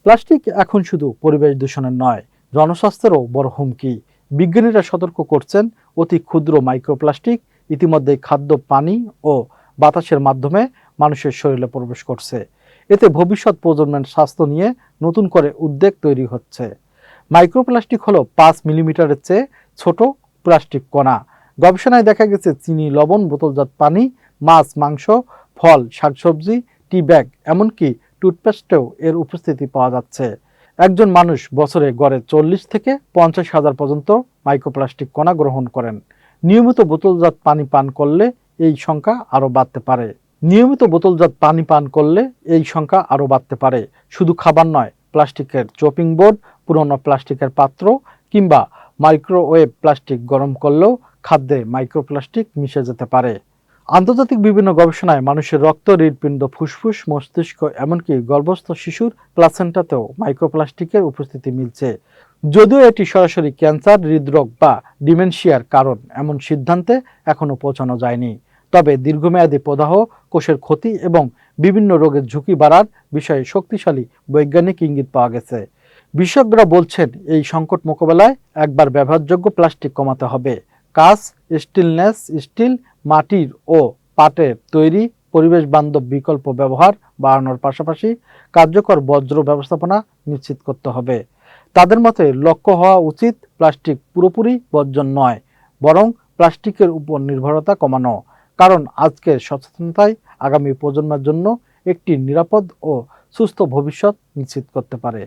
Plastic এখন শুধু পরিবেশ দূষণের নয়, জনস্বাস্থ্যেরও বড় হুমকি। বিজ্ঞানীরা সতর্ক করছেন, অতি ক্ষুদ্র মাইক্রোপ্লাস্টিক ইতিমধ্যে খাদ্য, পানি ও বাতাসের মাধ্যমে মানুষের শরীরে প্রবেশ করছে। এতে ভবিষ্যৎ প্রজন্মের স্বাস্থ্য নিয়ে নতুন করে উদ্বেগ তৈরি হচ্ছে। মাইক্রোপ্লাস্টিক হলো 5 মিলিমিটারের চেয়ে ছোট প্লাস্টিক কণা। গবেষণায় দেখা গেছে চিনি, লবণ, বোতলজাত পানি, মাছ, মাংস, ফল, শাকসবজি, টি ব্যাগ, এমনকি টুথপেস্টেও এর উপস্থিতি পাওয়া যাচ্ছে। একজন মানুষ বছরে গড়ে 40 থেকে 50 হাজার পর্যন্ত মাইক্রোপ্লাস্টিক কণা গ্রহণ করেন। নিয়মিত বোতলজাত পানি পান করলে এই সংখ্যা আরও বাড়তে পারে। শুধু খাবার নয়, প্লাস্টিকের চপিং বোর্ড, পুরনো প্লাস্টিকের পাত্র কিংবা মাইক্রোওয়েভ প্লাস্টিক গরম করলেও খাদ্যে মাইক্রোপ্লাস্টিক মিশে যেতে পারে। আন্তর্জাতিক বিভিন্ন গবেষণায় মানুষের রক্ত, হৃৎপিণ্ড, ফুসফুস, মস্তিষ্ক, এমনকি গর্ভস্থ শিশুর প্লাসেন্টাতেও মাইক্রোপ্লাস্টিকের উপস্থিতি মিলছে। যদিও এটি সরাসরি ক্যান্সার, হৃদরোগ বা ডিমেনশিয়ার কারণ এমন সিদ্ধান্তে এখনও পৌঁছানো যায়নি। তবে দীর্ঘমেয়াদী প্রদাহ, কোষের ক্ষতি এবং বিভিন্ন রোগের ঝুঁকি বাড়ার বিষয়ে শক্তিশালী বৈজ্ঞানিক ইঙ্গিত পাওয়া গেছে। বিশেষজ্ঞরা বলছেন, এই সংকট মোকাবেলায় একবার ব্যবহারযোগ্য প্লাস্টিক কমাতে হবে। কাঁচ, স্টেনলেস স্টিল, মাটির ও পাটের তৈরি পরিবেশ বান্ধব বিকল্প ব্যবহার বাড়ানোর পাশাপাশি কার্যকর বর্জ্য ব্যবস্থাপনা নিশ্চিত করতে হবে। তাদের মতে লক্ষ্য হওয়া উচিত প্লাস্টিক পুরোপুরি বর্জন নয়, বরং প্লাস্টিকের উপর নির্ভরতা কমানো। কারণ আজকের সচেতনতাই আগামী প্রজন্মের জন্য একটি নিরাপদ ও সুস্থ ভবিষ্যৎ নিশ্চিত করতে পারে।